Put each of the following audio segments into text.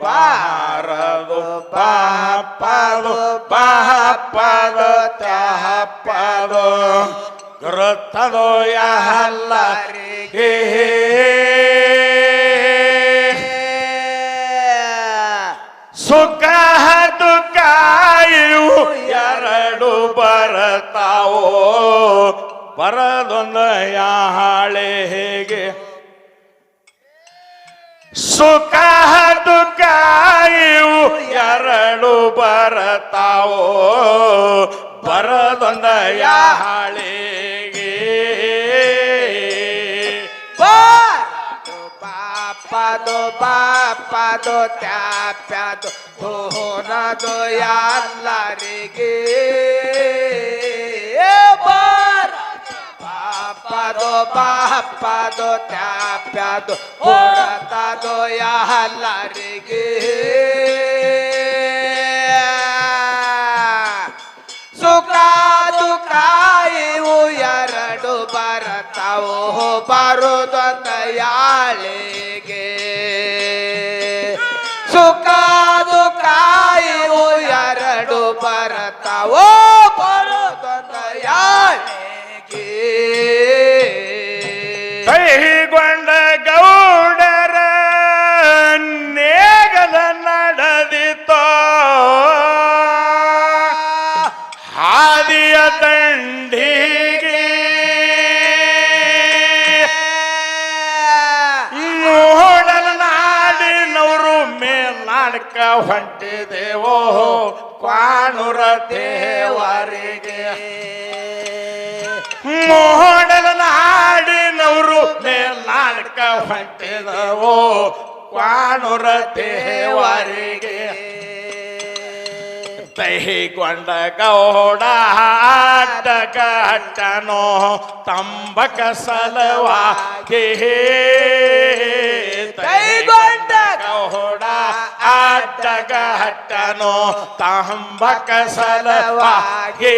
ಬಾರದು ಪಾಪದು ಪಾಪದು ತ್ಯಾಪದು ಗುರುತದು ಎಲ್ಲರಿಗೆ ಸುಖ ದುಃಖ ಇವು ಎರಡು ಬರತಾವೋ ಬರದೊಂದು ಯಾಳೆಗೆ ಸುಖ ದುಃಖ ಇವು ಎರಡು ಬರತಾವೋ ಬರದೊಂದ ಯಾಳೆಗೆ ಪಾಪದು ಪಾಪದು ತ್ಯಾಪ್ಯದು ಹೋನದು ಎಲ್ಲರಿಗೆ ಪಾಪದು ಪಾಪದು ತ್ಯಾಪ್ಯದು ಹೊರತದು ಎಲ್ಲರಿಗೆ ಸುಖ ದುಃಖ ಇವು ಎರಡು ಬರತಾವೋ ಬರುದೊಂದ ಯಾಳೆಗೆ ಸುಖ ದುಃಖ ಇವು ಎರಡು ಬರತಾವೋ ಬರುದೊಂದ ಯಾಳೆಗೆ ಕೈಗೊಂಡ ಗೌಡರ ನೇಗದ ನಡೆದಿತೋ ಹಾದಿಯ ದಂಡಿಗೆ ನೋಡಲ ನಾಡಿನವರು ಮೇಲ್ನಾಡ್ಕ ಹೊಂಟಿದೆವೋ ಕ್ವಾಣೂರ ದೇವರಿಗೆ ಮೋಡಲ ನಾಡಿನವರು ಮೇಲ್ನಾಡ್ಕ ಹೊಂಟಿದವೋ ಕ್ವಾಣೂರ ದೇವರಿಗೆ ತೈಗೊಂಡ ಗೌಡ ಅಡ್ಡಗಟ್ಟನೋ ತಂಬಕ ಸಲವಾಗಿ ತೈಗೊಂಡ ಗೌಡ ಅಡ್ಡಗಟ್ಟನೋ ತಂಬಕ ಸಲವಾಗಿ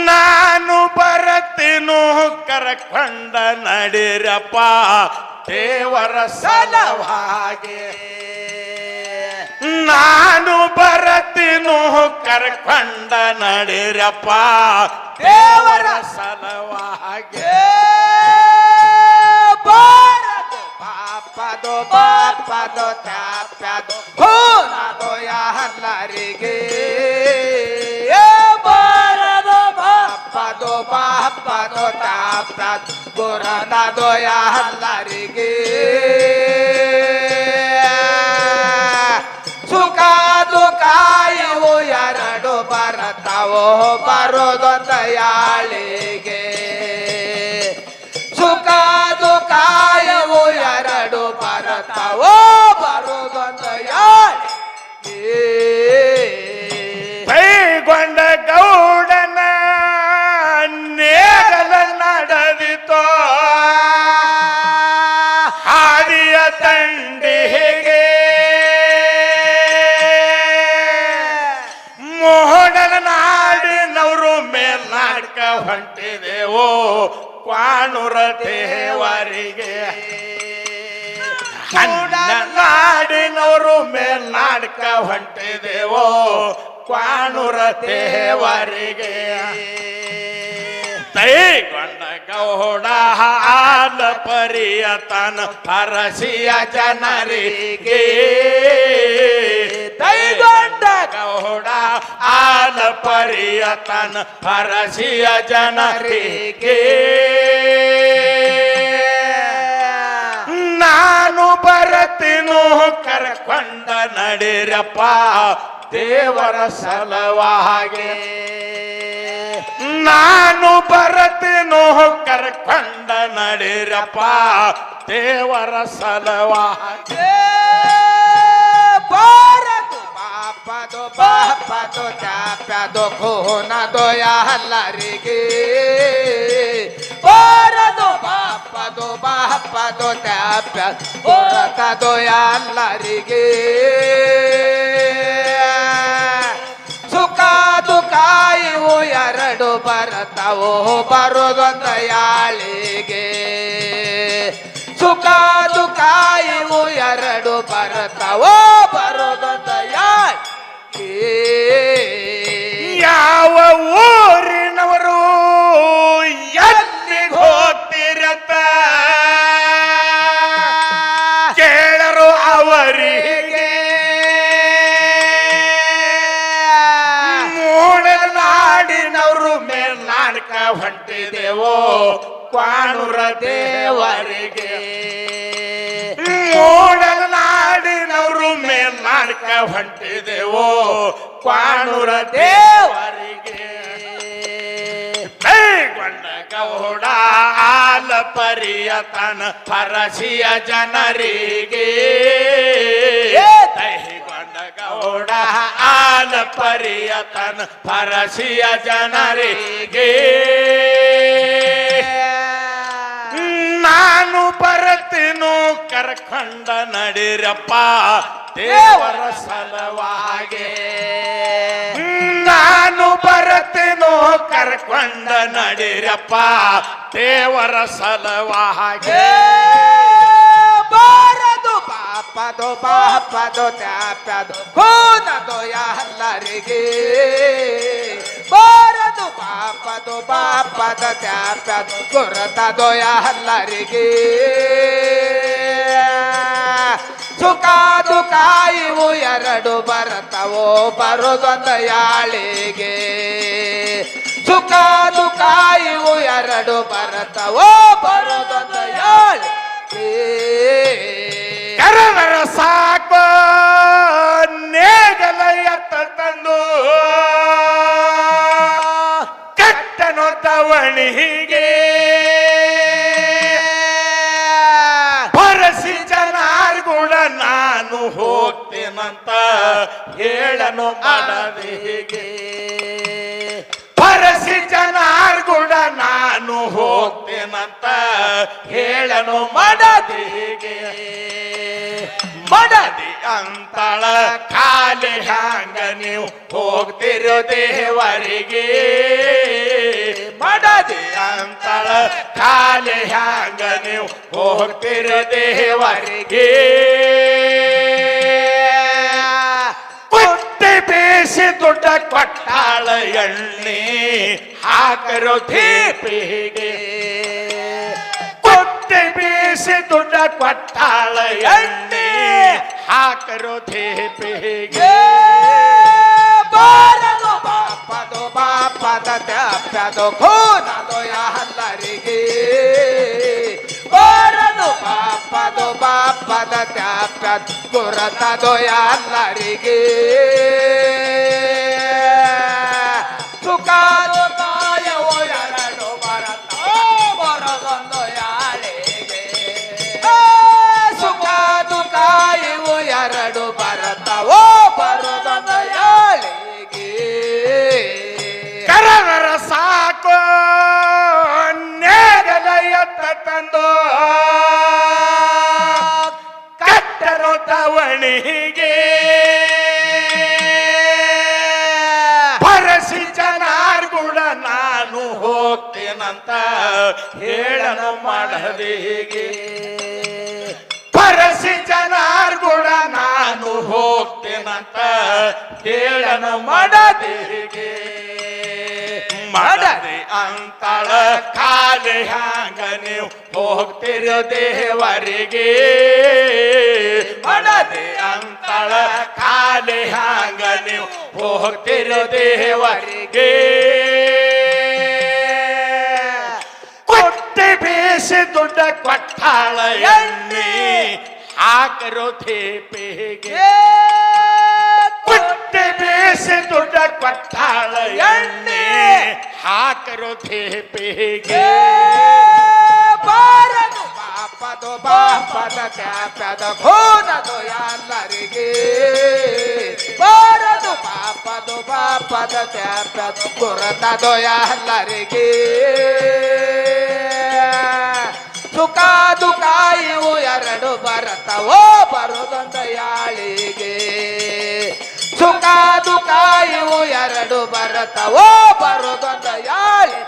ನಾನು ಬರತೀನು ಕರಕೊಂಡ ನಡಿರಪ್ಪ ದೇವರ ಸಲವಾಗಿ ನಾನು ಬರತೀನು ಕರ್ಕೊಂಡ ನಡಿರಪ್ಪ ದೇವರ ಸಲವಾಗಿ ಬಾರದು ಪಾಪದು ಪಾಪದು ತ್ಯಾಪ್ಯದು ಹೋನದು ಎಲ್ಲರಿಗೆ ಬಾರದು ಪಾಪದು ಪಾಪದು ತ್ಯಾಪ್ಯದು ಗುರುತದು ಎಲ್ಲರಿಗೆ ಸುಖ ದುಃಖ ಇವು ಎರಡು ಬರತಾವೋ ಬರೋದೊಂದ ಯಾಳಿಗೆ ಸುಖ ದುಃಖ ಇವು ಎರಡು ಬರತಾವೋ ಬರೋದೊಂದ ಯಾಳಿಗೆ ಕೈಗೊಂಡ ಗೌಡನ ನೇಗಲ ನಡೆದಿತೋ ಹಾದಿಯ ದಂಡಿಗೆ ಮೋಡಲ ನಾಡಿನವರು ಮೇಲ್ನಾಡ್ಕ ಹೊಂಟಿದೆವೋ ಕ್ವಾಣೂರ ದೇವರಿಗೆ ನಾಡಿನವರು ಮೇಲ್ನಾಡ್ಕ ಹೊಂಟಿದೆವೋ ಕ್ವಾಣೂರ ದೇವರಿಗೆ ತೈಗೊಂಡ ಗೌಡ ಹಾಲ ಪರಿಯತನ ಹರಸಿಯ ಜನರಿಗೆ ತೈಗೊಂಡ ಗೌಡ ಆಲ ಪರಿಯತನ ಹರಸಿಯ ಜನರಿಗೆ ನಾನು ಬರತೀನು ಕರ್ಕೊಂಡ ನಡಿರಪ್ಪ ದೇವರ ಸಲವಾಗಿ ನಾನು ಬರತೀನು ಕರ್ಕೊಂಡ ನಡಿರಪ್ಪ ದೇವರ ಸಲವಾಗಿ ಬಾರದು ಪಾಪದು ಪಾಪದು ತ್ಯಾಪ್ಯದು ಹೋನದು ಎಲ್ಲರಿಗೆ ಬಾರದು ಪಾಪದು ಪಾಪದು ತ್ಯಾಪ್ಯದು ಹೊರತದು ಎಲ್ಲರಿಗೆ ಸುಖ ದುಃಖ ಇವು ಎರಡು ಬರತಾವೋ ಬರೋದೊಂದ ಯಾಳಿಗೆ ಸುಖ ದುಃಖ ಇವು ಎರಡು ಬರತಾವೋ ಬರೋದೊಂದ ಯಾಳಿಗೆ ಯಾವ ಊರಿನವರು ಎಲ್ಲಿಗೆ ಹೋಗ್ತಿರತ್ತ ಕೇಳರು ಅವರಿಗೆ ಮೂಡನಾಡಿನವರು ಮೇಲ್ನಾಡ್ಕ ಹೊಂಟಿದೆವೋ ಕ್ವಾಣೂರ ದೇವರಿಗೆ ಮೂಡನಾಡಿನವರು ಮೇಲ್ನಾಡ್ಕ ಹೊಂಟಿದೆವೋ ಕ್ವಾಣೂರ ದೇವರಿಗೆ ಕೈಗೊಂಡ ಗೌಡ ಆಲ ಪರಿಯತನ ಪರಸಿಯ ಜನರಿಗೆ ಕೈಗೊಂಡ ಗೌಡ ಆಲ ಪರಿಯತನ ಪರಸಿಯ ಜನರಿಗೆ ನಾನು ಬರತೀನು ಕರ್ಕೊಂಡ ನಡಿರಪ್ಪ ದೇವರ ಸಲುವಾಗಿ ನಾನು ಬರತೀನು ಕರ್ಕೊಂಡ ನಡಿರಪ್ಪ ದೇವರ ಸಲುವಾಗಿ ಬಾರದು ಪಾಪದು ಪಾಪದು ತ್ಯಾಪ್ಯದು ಕೋನದು ಎಲ್ಲರಿಗೆ ಬಾರದು ಪಾಪದು ಪಾಪದ ತ್ಯಾಪ್ಯದು ಗುರತದು ಎಲ್ಲರಿಗೆ ಸುಖ ದುಃಖ ಇವು ಎರಡು ಬರತವೋ ಬರೋದೊಂದ ಯಾಳಿಗೆ ಸುಖ ದುಃಖ ಇವು ಎರಡು ಬರತವೋ ಬರೋದೊಂದ ಯಾಳಿಗೆ ಕರವರ ಸಾಕು ನೇಗಲ ಎತ್ತ ತಂದು ಕಟ್ಟನು ತವಣಿಗೆ ಪರಸಿ ಜನಾರ್ಗುಡ ನಾನು ಹೋಗ್ತೇನಂತ ಹೇಳನು ಮನವಿಗೆ ಪರಸಿ ಜನಾರ್ಗುಡ ನಾನು ಹೋಗ್ತೇನಂತ ಹೇಳನು ಮಡದಿಗೆ ಮಡದಿ ಅಂತಳ ಖಾಲಿ ಹ್ಯಾಂಗ ನೀವು ಹೋಗ್ತಿರೋ ದೇವರಿಗೆ ಮಡದಿ ಅಂತಳ ಖಾಲಿ ಹ್ಯಾಂಗ ನೀವು ಹೋಗ್ತಿರೋ ದೇವರಿಗೆ ಕುಟ್ಟಿ ಬೇಸಿ ದುಡ್ಡ ಕೊಟ್ಟಾಳ ಎಣ್ಣೆ ಹಾಕರೋ ದೀಪಿಗೆ ಕುಟ್ಟಿ ಬೇಸಿ ದುಡ್ಡ ಕೊಟ್ಟಾಳ ಎಣ್ಣೆ ಹಾಕರೋ ದೀಪಿಗೆ ಬಾರದು ಪಾಪದು ಪಾಪದ ತ್ಯಾಪ್ಯದು ಕೋನದು ಎಲ್ಲರಿಗೆ ಬಾರದು ಪಾಪದು ಪಾಪದ ತ್ಯಾಪ್ಯದು ಗುರತದು ಎಲ್ಲರಿಗೆ ಸುಖ ದುಃಖ ಇವು ಎರಡು ಬರತಾವೋ ಬರೋದೊಂದು ಯಾಳಿಗೆ ಸುಖ ದುಃಖ ಇವು ಎರಡು ಬರತಾವೋ ಬರೋದೊಂದು ಯಾಳಿಗೆ ಕರವರ ಸಾಕು ನೇಗಲ ಎತ್ತ ತಂದು ಕಟ್ಟರು ತವಣಿಗೆ ಪರಸಿ ಜನಾರ್ಗುಡ ನಾನು ಹೋಗ್ತೇನಂತ ಹೇಳನು ಮಾಡದಿಗೆ ಪರಸಿ ಜನಾರ್ಗುಡ ನಾನು ಹೋಗ್ತೇನಂತ ಹೇಳನು ಮಾಡದಿಗೆ ಮಡದಿ ಅಂತಳ ಖಾಲಿ ಹ್ಯಾಂಗ ನೀವು ಹೋಗ್ತಿರೋ ದೇವರಿಗೆ ಮಡದಿ ಅಂತಳ ಖಾಲಿ ಹ್ಯಾಂಗ ನೀವು ಹೋಗ್ತಿರೋ ದೇವರಿಗೆ ಕೊಟ್ಟಿ ಬೇಸಿ ದುಡ್ಡ ಕೊಟ್ಟಾಳ ಎಣ್ಣೆ ಹಾಕರೋ ದೀಪಿಗೆ ಕೊಟ್ಟಿ ಬೇಸಿ ದುಡ್ಡ ಕೊಟ್ಟಾಳ ಎಣ್ಣೆ ಹಾಕರೋ ದೀಪಿಗೆ ಬಾರದು ಪಾಪದು ಪಾಪದ ತ್ಯಾಪ್ಯದ ಕೋನದು ಎಲ್ಲರಿಗೆ ಬಾರದು ಪಾಪದು ಪಾಪದ ತ್ಯಾಪ್ಯದ ಗುರತದು ಎಲ್ಲರಿಗೆ ಸುಖ ದುಃಖ ಇವು ಎರಡು ಬರತವೋ ಬರೋದೊಂದ ಯಾಳಿಗೆ ಸುಖ ದುಃಖ ಇವು ಎರಡು ಬರತಾವೋ ಬರುದೊಂದ ಯಾಳಿ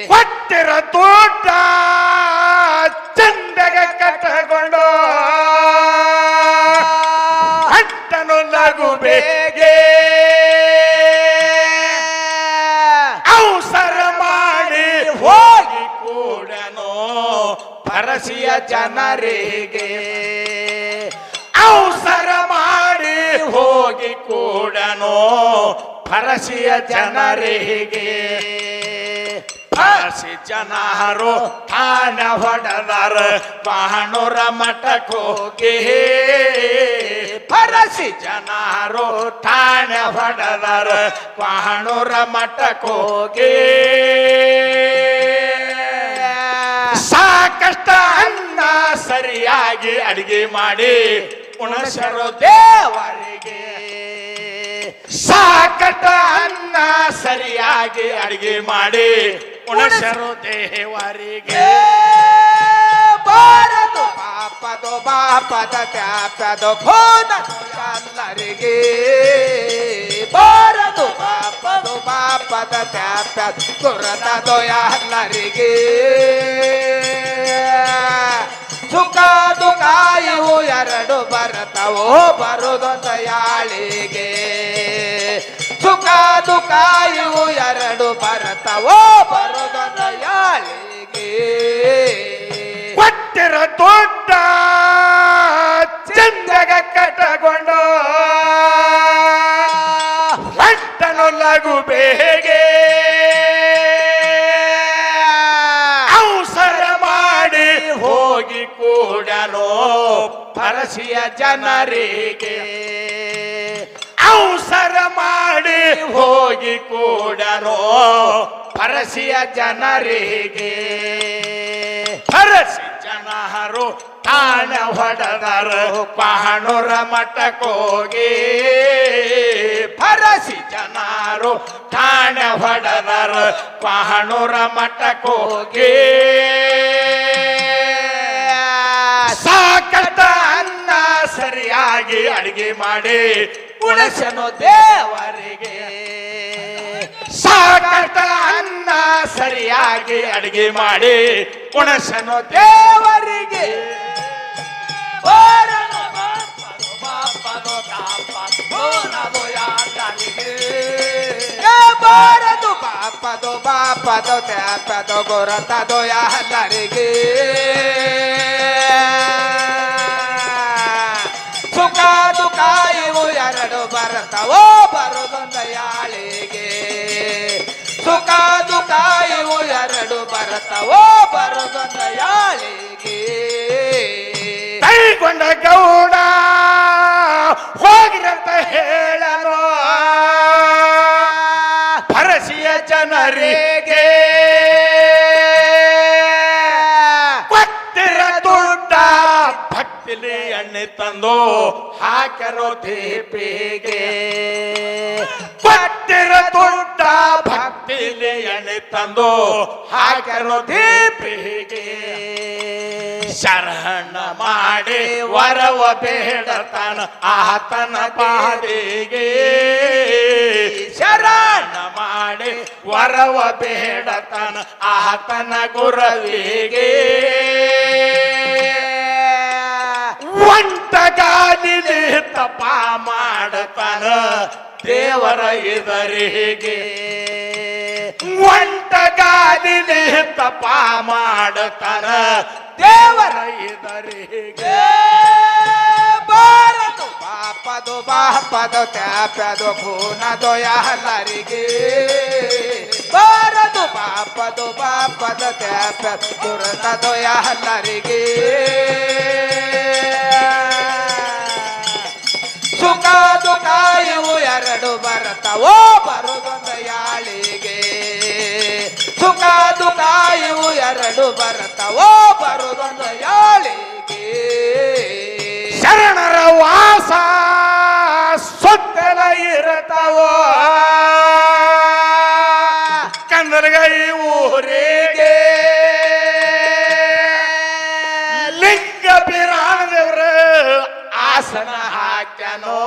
ಕೊಟ್ಟಿರ ತೋಟ ಚಂದಗ ಕಟ್ಟಕೊಂಡು ಹಟ್ಟನು ಲಘು ಬೇಗೆ ಅವಸರ ಮಾಡಿ ಹೋಗಿ ಕೂಡನೋ ಪರಸಿಯ ಜನರಿಗೆ ಅವಸರ ಮಾಡಿ ಹೋಗಿ ಕೂಡನೋ ಪರಸಿಯ ಜನರಿಗೆ ಪರಸಿ ಜನರು ತಾಣ ಹೊಡೆದರ ಬಾಣೂರ ಮಠಕ್ಕೋಗಿ ಪರಸಿ ಜನರು ತಾಣ ಹೊಡೆದರ ಬಾಣೂರ ಮಠಕ್ಕೋಗಿ ಸಾಕಷ್ಟ ಅನ್ನ ಸರಿಯಾಗಿ ಅಡಿಗೆ ಮಾಡಿ ಉಣಸರು ದೇವರಿಗೆ ಸಾಕಟ ಅನ್ನ ಸರಿಯಾಗಿ ಅಡಿಗೆ ಮಾಡಿ ಉಣಸರು ದೇವರಿಗೆ ಬಾರದು ಪಾಪದು ಬಾಪದ ತ್ಯಾಪದು ಭೋನ ಎಲ್ಲರಿಗೆ ಬಾರದು ಪಾಪದು ಬಾಪದ ತ್ಯಾಪದು ಗುರತದು ಎಲ್ಲರಿಗೆ ಸುಖ ದುಃಖ ಇವು ಎರಡು ಬರತಾವೋ ಬರುದೊಂದ ಯಾಳಿಗೆ ಸುಖ ದುಃಖ ಇವು ಎರಡು ಬರತಾವೋ ಬರುದೊಂದ ಯಾಳಿಗೆ ಕೊಟ್ಟಿರ ದೊಡ್ಡ ಚಂದಗ ಕಟ್ಟಕೊಂಡು ಹಟ್ಟನು ಲಘು ಬೇಗೆ ಅವಸರ ಮಾಡಿ ಹೋಗಿ ಕೂಡಲೋ ಪರಸಿಯ ಜನರಿಗೆ ಅವಸರ ಮಾಡಿ ಹೋಗಿ ಕೂಡಲೋ ಪರಸಿಯ ಜನರಿಗೆ ಪರಸಿ ಜನರು ತಾಣ ಹೊಡೆದರು ಬಾಣೂರ ಮಠಕ್ಕೋಗಿ ಪರಸಿ ಜನರು ತಾಣ ಹೊಡೆದರು ಬಾಣೂರ ಮಠಕ್ಕೋಗಿ ಸಾಕಟ ಅನ್ನ ಸರಿಯಾಗಿ ಅಡಿಗೆ ಮಾಡಿ ಉಳಿಸನು ದೇವರಿಗೆ ಸಾಕಟ ಅನ್ನ ಸರಿಯಾಗಿ ಅಡಿಗೆ ಮಾಡಿ ಉಣಸನು ದೇವರಿಗೆ ಬಾರನು ಬಾಪದು ಬಾಪದು ತಾಪದು ಭೋನದು ಯಾತನಿಗೆ ಬಾರದು ಬಾಪದು ಬಾಪದು ತ್ಯಾಪದು ಗುರತದು ಎಲ್ಲರಿಗೆ ಸುಖ ದುಃಖ ಇವು ಎರಡು ಬರತಾವೋ ಬರುದೊಂದ ಯಾಳಿಗೆ ಸುಖ ದುಃಖ ಇವು ಎರಡು ಬರತಾವೋ ಬರುದೊಂದ ಯಾಳಿಗೆ ಕೈಗೊಂಡ ಗೌಡ ಹೋಗಿರಂತ ಹೇಳನು ಪರಸಿಯ ಜನರಿಗೆ ಕೊಟ್ಟಿರ ದುಡ್ಡ ಭಕ್ತಿಲಿ ಎಣ್ಣೆ ತಂದು ಹಾಕರೋ ದೀಪಿಗೆ ಕೊಟ್ಟಿರ ದುಡ್ಡ ಭಕ್ತಿಲಿ ಎಣ್ಣೆ ತಂದು ಹಾಕರೋ ದೀಪಿಗೆ ಶರಣ ಮಾಡಿ ವರವ ಬೇಡತನ ಆತನ ಪಾದಿಗೆ ಶರಣ ಮಾಡಿ ವರವ ಬೇಡತನ ಆತನ ಗುರವಿಗೆ ಒಂಟಗಾಲಿ ತಪ ಮಾಡತನ ದೇವರ ಇದರಿಗೆ ಒಂಟಗಾಲಿ ತಪ ಮಾಡತನ ದೇವರ ಇದರಿಗೆ ಬಾರದು ಬಾಪದು ಬಾಪದು ತ್ಯಾಪದು ಭೂನದು ಎಲ್ಲರಿಗೆ ಬಾರದು ಬಾಪದು ಬಾಪದ ತ್ಯಾಪದು ಗುರತದು ಎಲ್ಲರಿಗೆ ಸುಖ ದುಃಖ ಇವು ಎರಡು ಬರತಾವೋ ಬರುದೊಂದ ಯಾಳಿಗೆ ಸುಖ ದುಃಖ ಇವು ಎರಡು ಬರತಾವೋ ಬರುದೊಂದ ಯಾಳಿಗೆ ಶರಣರ ವಾಸ ಸುತ್ತಲ ಇರತಾವೋ ಕಂದರ್ಗೈ ಊರಿಗೆ ಲಿಂಗ ಬಿರಾಣದೇವ್ರ ಆಸನ ಹಾಕ್ಯಾರ ಹಾಕ್ಯಾನೋ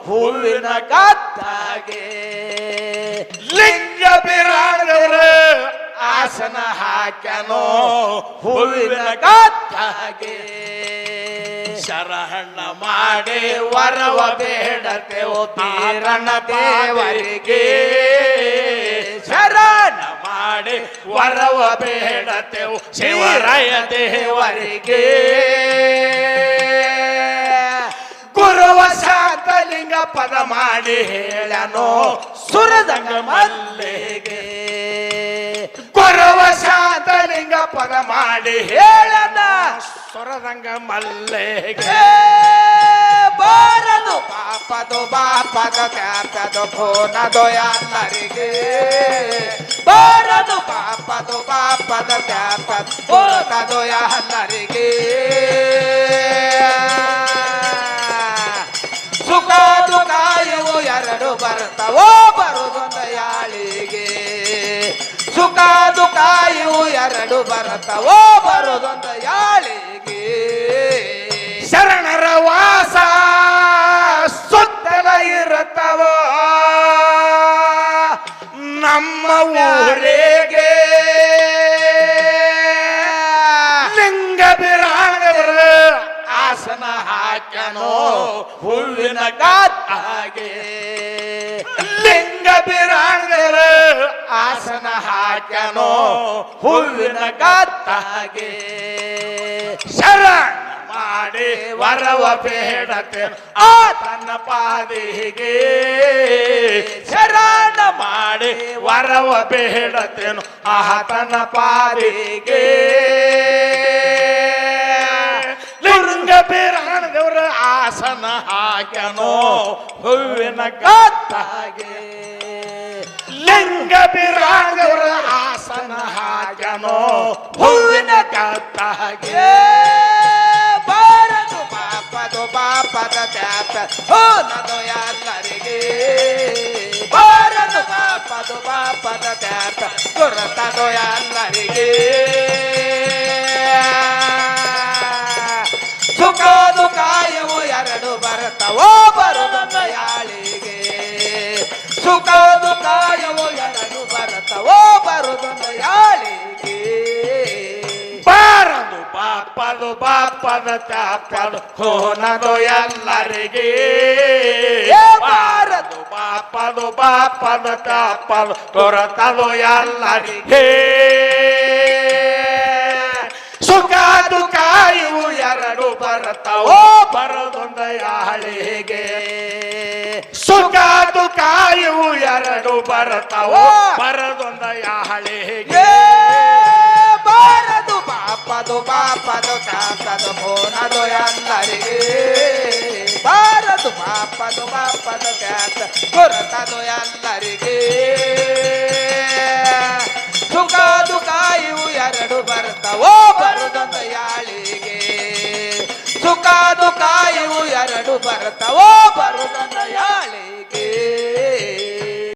ಹೂವಿನ ಗದ್ದಾಗೆ ಲಿಂಗ ಬಿರಾಡದವ್ರ ಆಸನ ಹಾಕ್ಯಾನೋ ಹೂವಿನ ಗದ್ದಾಗೆ ಶರಹಣ್ಣ ಮಾಡಿ ವರವ ಬೇಡತೆವು ಬೀರಣ್ಣ ದೇವರಿಗೆ ಶರಣ ಮಾಡಿ ವರವ ಬೇಡತೆವು ಶಿವರಾಯ ದೇವರಿಗೆ ಗುರುವ ಶಾಂತಲಿಂಗ ಪದ ಮಾಡಿ ಹೇಳನೋ ಸುರದಂಗ ಮಲ್ಲಿಗೆ ಗುರುವ ಶಾಂತಲಿಂಗ ಪದ ಮಾಡಿ ಹೇಳನ ಸುರದಂಗ ಮಲ್ಲಿಗೆ ಬಾರದು ಪಾಪದು ಬಾಪದ ತ್ಯಾಪದು ಫೋನದು ಎಲ್ಲರಿಗೆ ಬಾರದು ಪಾಪದು ಬಾಪದ ತ್ಯಾಪದು ಫೋನದು ಎಲ್ಲರಿಗೆ ಸುಖ ದುಃಖ ಇವು ಎರಡು ಬರ್ತಾವೋ ಬರುದೊಂದು ಯಾಳಿಗೆ ಸುಖ ದುಃಖ ಇವು ಎರಡು ಬರ್ತಾವೋ ಬರುದೊಂದು ಯಾಳಿಗೆ ಶರಣರ ವಾಸ ಸುತ್ತಲ ಇರುತ್ತವೋ ನಮ್ಮ ಊರಿಗೆ ಲಿಂಗ ಬಿರಾಣದವರ ಆಸನ ಹಾಕ್ಯಾನೋ ಹೂವಿನ ಗಾತಾಗೆ ಲಿಂಗ ಬಿರಾಣದವರ ಆಸನ ಹಾಕ್ಯಾನೋ ಹೂವಿನ ಗಾತಾಗೆ ಶರಣ ಮಾಡಿ ವರವ ಬೇಡತೆ ಆತನ ಪಾದಿಗೆ ಶರಣ ಮಾಡಿ ವರವ ಬೇಡತೆನು ಆತನ ಪಾದಿಗೆ ಲಿಂಗ ಬಿರಾಣದವರ ಆಸನ ಹಾಕ್ಯಾನೋ ಹೂವಿನ ಗಾತಾಗೆ ಲಿಂಗ ಬಿರಾಣದವರ ಆಸನ ಹಾಕ್ಯಾನೋ ಹೂವಿನ ಗತ್ತಾಗೆ ಬಾರದು ಪಾಪದು ಬಾಪದ ತ್ಯಾಪ ಹೋನದು ಎಲ್ಲರಿಗೆ ಬಾರದು ಪಾಪದು ಬಾಪದ ತ್ಯಾಪ ಗುರುತದು ಎಲ್ಲರಿಗೆ ಸುಖ ದುಃಖ ಇವು ಎರಡು ಬರ್ತಾವೋ ಬರುದೊಂದು ಯಾಳಿಗೆ ಸುಖ ದುಃಖ ಇವು ಎರಡು ಬರ್ತಾವೋ ಬರುದೊಂದು ಯಾಳಿಗೆ ಬಾರದು ಪಾಪದು ಬಾಪದ ತ್ಯಾಪದು ಹೋನದು ಎಲ್ಲರಿಗೆ ಬಾರದು ಪಾಪದು ಬಾಪದ ತ್ಯಾಪದು ಕೊರತದು ಎಲ್ಲರಿಗೆ ಸುಖ ದುಃಖ ಇವು ಎರಡು ಬರುತ್ತವೋ ಬರದೊಂದ ಯಾಳಿಗೆ ಸುಖ ದುಃಖ ಇವು ಎರಡು ಬರುತ್ತವೋ ಬರದೊಂದ ಯಾಳಿಗೆ ಬಾರದು ಪಾಪದು ಬಾಪದು ತ್ಯಾಪದು ಹೋನದು ಎಲ್ಲರಿಗೆ ಬಾರದು ಪಾಪದು ಬಾಪದು ತ್ಯಾಪ ಗುರುತದು ಎಲ್ಲರಿಗೆ ಸುಖ ದುಃಖ ಇವು ಎರಡು ಬರ್ತಾವೋ ಬರುದೊಂದು ಯಾಳಿಗೆ ಸುಖ ದುಃಖ ಇವು ಎರಡು ಬರ್ತಾವೋ ಬರುದೊಂದು ಯಾಳಿಗೆ